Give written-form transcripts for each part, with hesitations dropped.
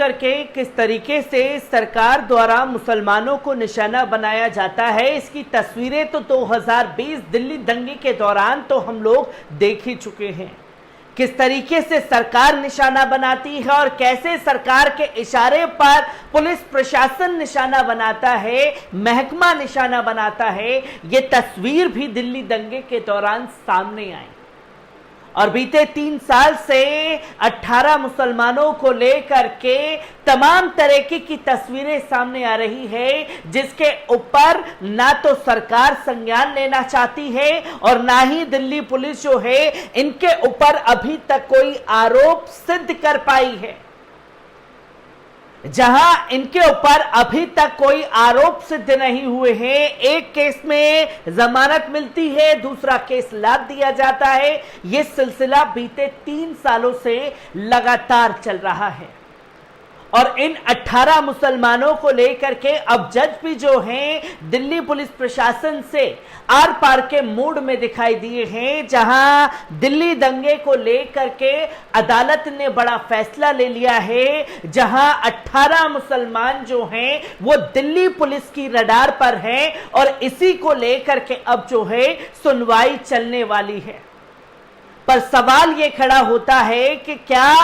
करके किस तरीके से सरकार द्वारा मुसलमानों को निशाना बनाया जाता है, इसकी तस्वीरें तो 2020 दिल्ली दंगे के दौरान तो हम लोग देख ही चुके हैं। किस तरीके से सरकार निशाना बनाती है और कैसे सरकार के इशारे पर पुलिस प्रशासन निशाना बनाता है, महकमा निशाना बनाता है, ये तस्वीर भी दिल्ली दंगे के दौरान सामने आई। और बीते 3 साल से 18 मुसलमानों को लेकर के तमाम तरीके की तस्वीरें सामने आ रही है, जिसके ऊपर ना तो सरकार संज्ञान लेना चाहती है और ना ही दिल्ली पुलिस जो है इनके ऊपर अभी तक कोई आरोप सिद्ध कर पाई है। जहां इनके ऊपर अभी तक कोई आरोप सिद्ध नहीं हुए हैं, एक केस में जमानत मिलती है, दूसरा केस लाद दिया जाता है। यह सिलसिला बीते 3 सालों से लगातार चल रहा है और इन 18 मुसलमानों को लेकर के अब जज भी जो हैं दिल्ली पुलिस प्रशासन से आर पार के मूड में दिखाई दिए हैं। जहां दिल्ली दंगे को लेकर के अदालत ने बड़ा फैसला ले लिया है, जहां 18 मुसलमान जो हैं वो दिल्ली पुलिस की रडार पर हैं और इसी को लेकर के अब जो है सुनवाई चलने वाली है। पर सवाल ये खड़ा होता है कि क्या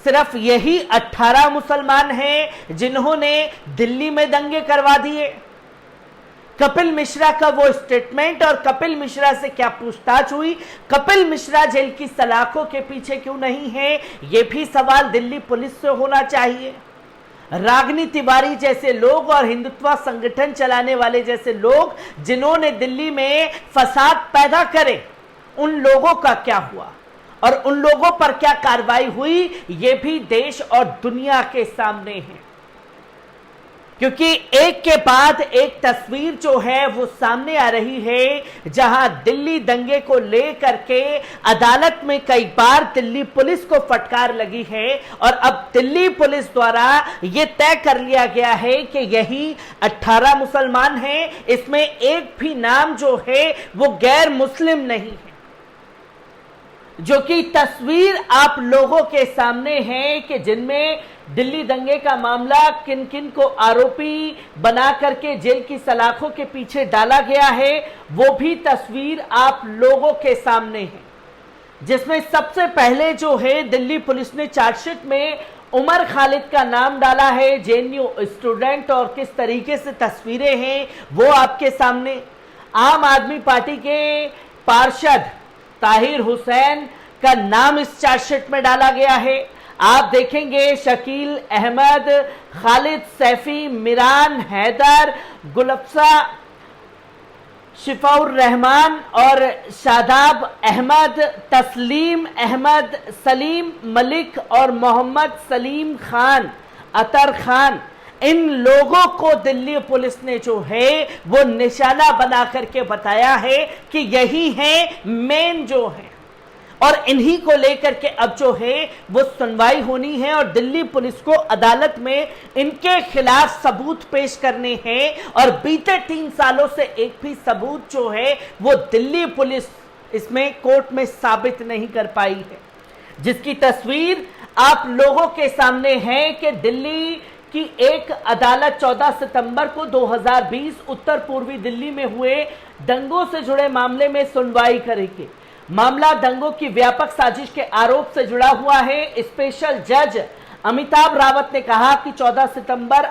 सिर्फ यही 18 मुसलमान हैं जिन्होंने दिल्ली में दंगे करवा दिए? कपिल मिश्रा का वो स्टेटमेंट और कपिल मिश्रा से क्या पूछताछ हुई, कपिल मिश्रा जेल की सलाखों के पीछे क्यों नहीं है, ये भी सवाल दिल्ली पुलिस से होना चाहिए। रागिनी तिवारी जैसे लोग और हिंदुत्व संगठन चलाने वाले जैसे लोग जिन्होंने दिल्ली में फसाद पैदा करे, उन लोगों का क्या हुआ और उन लोगों पर क्या कार्रवाई हुई, यह भी देश और दुनिया के सामने है। क्योंकि एक के बाद एक तस्वीर जो है वो सामने आ रही है, जहां दिल्ली दंगे को लेकर के अदालत में कई बार दिल्ली पुलिस को फटकार लगी है और अब दिल्ली पुलिस द्वारा ये तय कर लिया गया है कि यही 18 मुसलमान हैं, इसमें एक भी नाम जो है वो गैर मुस्लिम नहीं है। जो कि तस्वीर आप लोगों के सामने है कि जिनमें दिल्ली दंगे का मामला किन किन को आरोपी बना करके जेल की सलाखों के पीछे डाला गया है, वो भी तस्वीर आप लोगों के सामने है। जिसमें सबसे पहले जो है दिल्ली पुलिस ने चार्जशीट में उमर खालिद का नाम डाला है, जेएनयू स्टूडेंट, और किस तरीके से तस्वीरें हैं वो आपके सामने। आम आदमी पार्टी के पार्षद ताहिर हुसैन का नाम इस चार्जशीट में डाला गया है। आप देखेंगे शकील अहमद, खालिद सैफी, मिरान हैदर, गुलफ्सा, शिफाउर रहमान और शादाब अहमद, तस्लीम अहमद, सलीम मलिक और मोहम्मद सलीम खान, अतर खान, इन लोगों को दिल्ली पुलिस ने जो है वो निशाना बना करके बताया है कि यही है मेन जो है और इन्हीं को लेकर के अब जो है वो सुनवाई होनी है और दिल्ली पुलिस को अदालत में इनके खिलाफ सबूत पेश करने हैं। और बीते 3 सालों से एक भी सबूत जो है वो दिल्ली पुलिस इसमें कोर्ट में साबित नहीं कर पाई है, जिसकी तस्वीर आप लोगों के सामने है कि दिल्ली की एक अदालत 14 सितंबर को 2020 उत्तर पूर्वी दिल्ली में हुए दंगों से जुड़े मामले में सुनवाई करेगी। मामला दंगों की व्यापक साजिश के आरोप से जुड़ा हुआ है। स्पेशल जज अमिताभ रावत ने कहा कि 14 सितंबर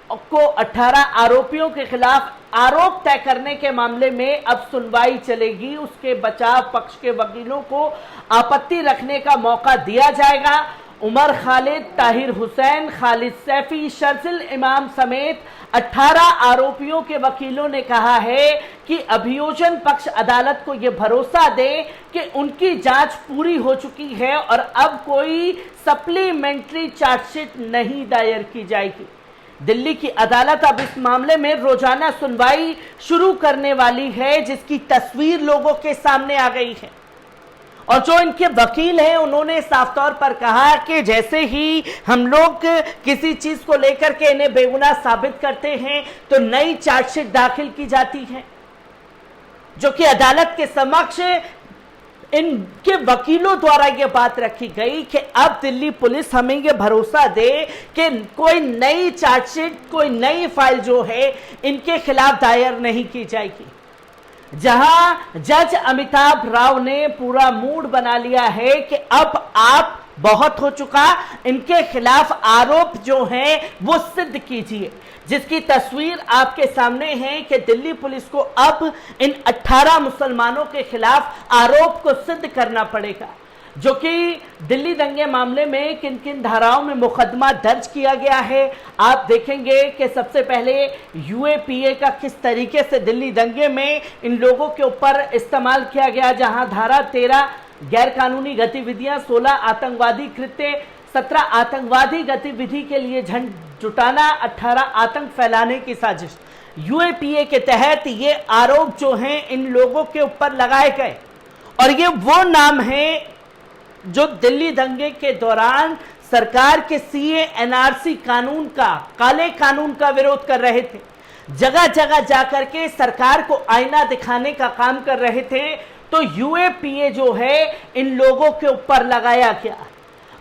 को 18 आरोपियों के खिलाफ आरोप तय करने के मामले में अब सुनवाई चलेगी। उसके बचाव पक्ष के वकीलों को आपत्ति रखने का मौका दिया जाएगा। उमर खालिद, ताहिर हुसैन, खालिद सैफी, शर्जिल इमाम समेत 18 आरोपियों के वकीलों ने कहा है कि अभियोजन पक्ष अदालत को यह भरोसा दे कि उनकी जांच पूरी हो चुकी है और अब कोई सप्लीमेंट्री चार्जशीट नहीं दायर की जाएगी। दिल्ली की अदालत अब इस मामले में रोजाना सुनवाई शुरू करने वाली है, जिसकी तस्वीर लोगों के सामने आ गई है। और जो इनके वकील हैं उन्होंने साफ तौर पर कहा कि जैसे ही हम लोग किसी चीज को लेकर के इन्हें बेगुनाह साबित करते हैं तो नई चार्जशीट दाखिल की जाती है, जो कि अदालत के समक्ष इनके वकीलों द्वारा यह बात रखी गई कि अब दिल्ली पुलिस हमें यह भरोसा दे कि कोई नई चार्जशीट, कोई नई फाइल जो है इनके खिलाफ दायर नहीं की जाएगी। जहां जज अमिताभ राव ने पूरा मूड बना लिया है कि अब आप बहुत हो चुका, इनके खिलाफ आरोप जो हैं वो सिद्ध कीजिए, जिसकी तस्वीर आपके सामने है कि दिल्ली पुलिस को अब इन 18 मुसलमानों के खिलाफ आरोप को सिद्ध करना पड़ेगा, जो कि दिल्ली दंगे मामले में किन किन धाराओं में मुकदमा दर्ज किया गया है। आप देखेंगे कि सबसे पहले यूएपीए का किस तरीके से दिल्ली दंगे में इन लोगों के ऊपर इस्तेमाल किया गया, जहां धारा 13 गैर कानूनी गतिविधियां, 16 आतंकवादी कृत्य, 17 आतंकवादी गतिविधि के लिए झंड जुटाना, 18 आतंक फैलाने की साजिश। यूएपीए के तहत ये आरोप जो हैं इन लोगों के ऊपर लगाए गए और ये वो नाम हैं जो दिल्ली दंगे के दौरान सरकार के सीए एनआरसी कानून का, काले कानून का विरोध कर रहे थे, जगह जगह जाकर के सरकार को आईना दिखाने का काम कर रहे थे। तो यूएपीए जो है इन लोगों के ऊपर लगाया गया।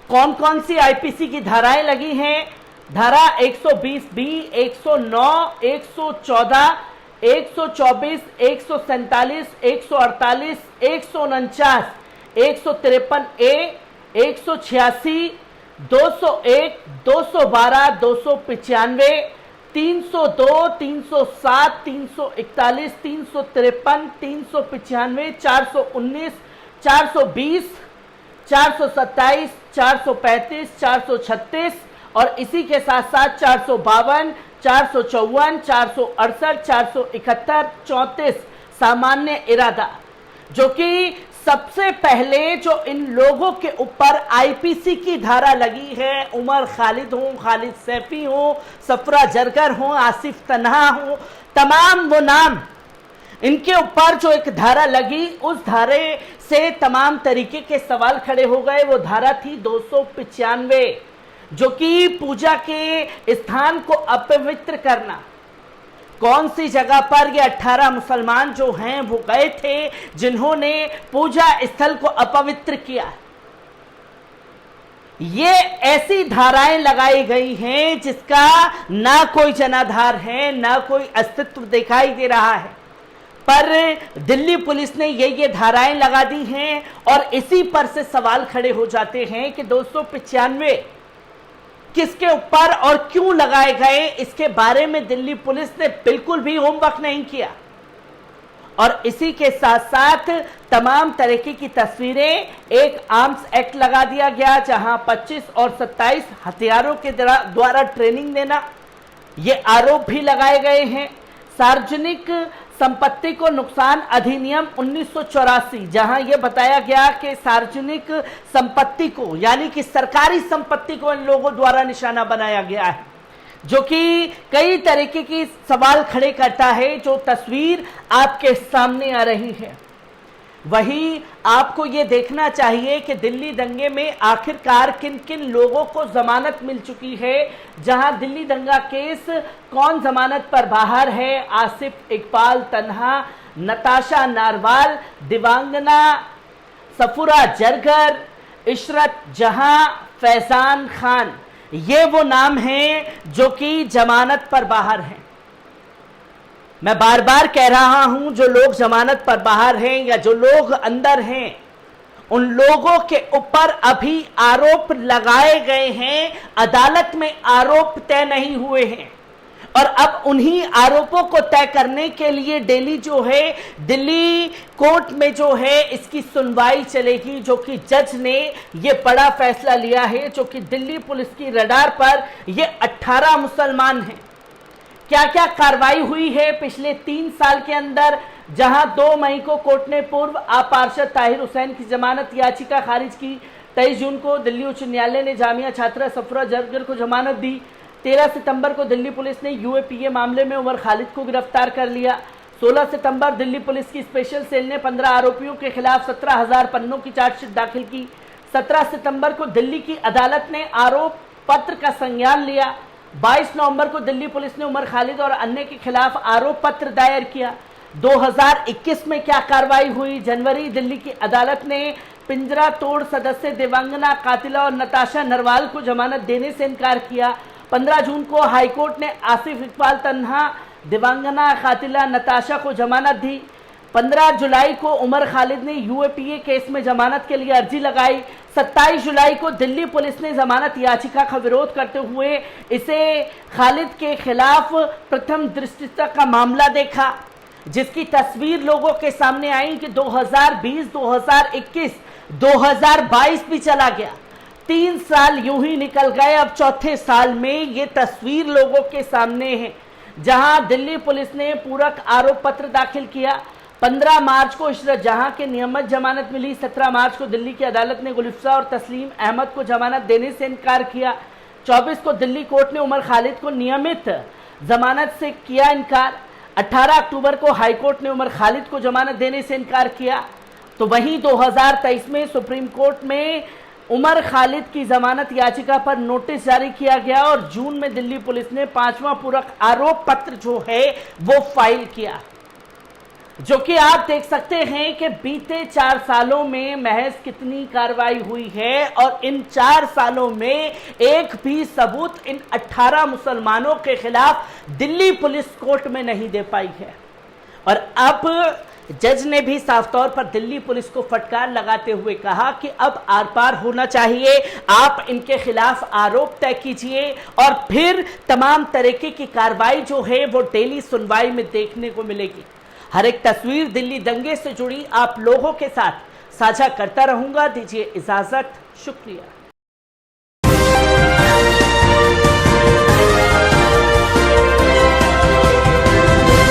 कौन कौन सी आईपीसी की धाराएं लगी हैं? धारा 120B, 109, 114, 124, 147, 148, 149, 153A, 186, 201, 212, 295, 302, 307, 341, 353, 395, 419, 420, 427, 435, 436 और इसी के साथ साथ 452, 454, 468, 471, 34 सामान्य इरादा, जो कि सबसे पहले जो इन लोगों के ऊपर आईपीसी की धारा लगी है, उमर खालिद हो, खालिद सैफी हो, सफरा जरगर हो, आसिफ तन्हा हो, तमाम वो नाम इनके ऊपर जो एक धारा लगी, उस धारे से तमाम तरीके के सवाल खड़े हो गए। वो धारा थी 295, जो कि पूजा के स्थान को अपवित्र करना। कौन सी जगह पर ये 18 मुसलमान जो हैं वो गए थे जिन्होंने पूजा स्थल को अपवित्र किया? ये ऐसी धाराएं लगाई गई हैं जिसका ना कोई जनाधार है, ना कोई अस्तित्व दिखाई दे रहा है, पर दिल्ली पुलिस ने ये धाराएं लगा दी हैं और इसी पर से सवाल खड़े हो जाते हैं कि 295 किसके ऊपर और क्यों लगाए गए, इसके बारे में दिल्ली पुलिस ने बिल्कुल भी होमवर्क नहीं किया। और इसी के साथ साथ तमाम तरीके की तस्वीरें, एक आर्म्स एक्ट लगा दिया गया जहां 25 और 27 हथियारों के द्वारा ट्रेनिंग देना, ये आरोप भी लगाए गए हैं। सार्वजनिक संपत्ति को नुकसान अधिनियम 1984, जहां यह बताया गया कि सार्वजनिक संपत्ति को, यानी कि सरकारी संपत्ति को इन लोगों द्वारा निशाना बनाया गया है, जो कि कई तरीके की सवाल खड़े करता है, जो तस्वीर आपके सामने आ रही है। वही आपको ये देखना चाहिए कि दिल्ली दंगे में आखिरकार किन किन लोगों को जमानत मिल चुकी है। जहां दिल्ली दंगा केस कौन जमानत पर बाहर है? आसिफ इकबाल तन्हा, नताशा नारवाल, दिवांगना, सफुरा जरगर, इशरत जहां, फैजान खान, ये वो नाम हैं जो कि जमानत पर बाहर हैं। मैं बार बार कह रहा हूं, जो लोग जमानत पर बाहर हैं या जो लोग अंदर हैं, उन लोगों के ऊपर अभी आरोप लगाए गए हैं, अदालत में आरोप तय नहीं हुए हैं और अब उन्हीं आरोपों को तय करने के लिए दिल्ली जो है, दिल्ली कोर्ट में जो है इसकी सुनवाई चलेगी, जो कि जज ने ये बड़ा फैसला लिया है, जो कि दिल्ली पुलिस की रडार पर ये 18 मुसलमान हैं। क्या क्या कार्रवाई हुई है पिछले 3 साल के अंदर, जहां 2 मई को कोर्ट ने पूर्व पार्षद ताहिर हुसैन की जमानत याचिका खारिज की। 23 जून को दिल्ली उच्च न्यायालय ने जामिया छात्रा सफरा जरगर को जमानत दी। 13 सितंबर को दिल्ली पुलिस ने यूएपीए मामले में उमर खालिद को गिरफ्तार कर लिया। 16 सितंबर दिल्ली पुलिस की स्पेशल सेल ने 15 आरोपियों के खिलाफ 17,000 पन्नों की चार्जशीट दाखिल की। 17 सितंबर को दिल्ली की अदालत ने आरोप पत्र का संज्ञान लिया। 22 नवंबर को दिल्ली पुलिस ने उमर खालिद और अन्य के खिलाफ आरोप पत्र दायर किया। 2021 में क्या कार्रवाई हुई? जनवरी, दिल्ली की अदालत ने पिंजरा तोड़ सदस्य दिव्यांगना कातिला और नताशा नरवाल को जमानत देने से इनकार किया। 15 जून को हाईकोर्ट ने आसिफ इकबाल तन्हा, दिव्यांगना कातिला नताशा को जमानत दी। 15 जुलाई को उमर खालिद ने यूएपीए केस में जमानत के लिए अर्जी लगाई। 27 जुलाई को दिल्ली पुलिस ने जमानत याचिका का विरोध करते हुए इसे खालिद के खिलाफ प्रथम दृष्टया का मामला देखा, जिसकी तस्वीर लोगों के सामने आई कि 2020, 2021, 2022 भी चला गया। 3 साल यूं ही निकल गए। अब चौथे साल में ये तस्वीर लोगों के सामने है, जहां दिल्ली पुलिस ने पूरक आरोप पत्र दाखिल किया। 15 मार्च को इशरत जहां के नियमित जमानत मिली। 17 मार्च को दिल्ली की अदालत ने गुलिफ्सा और तस्लीम अहमद को जमानत देने से इनकार किया। 24 को दिल्ली कोर्ट ने उमर खालिद को नियमित जमानत से किया इनकार। 18 अक्टूबर को हाईकोर्ट ने उमर खालिद को जमानत देने से इनकार किया। तो वहीं 2023 में सुप्रीम कोर्ट में उमर खालिद की जमानत याचिका पर नोटिस जारी किया गया और जून में दिल्ली पुलिस ने 5वां पूरक आरोप पत्र जो है वो फाइल किया, जो कि आप देख सकते हैं कि बीते 4 सालों में महज कितनी कार्रवाई हुई है और इन 4 सालों में एक भी सबूत इन 18 मुसलमानों के खिलाफ दिल्ली पुलिस कोर्ट में नहीं दे पाई है। और अब जज ने भी साफ तौर पर दिल्ली पुलिस को फटकार लगाते हुए कहा कि अब आर पार होना चाहिए, आप इनके खिलाफ आरोप तय कीजिए और फिर तमाम तरीके की कार्रवाई जो है वो डेली सुनवाई में देखने को मिलेगी। हर एक तस्वीर दिल्ली दंगे से जुड़ी आप लोगों के साथ साझा करता रहूंगा। दीजिए इजाजत, शुक्रिया।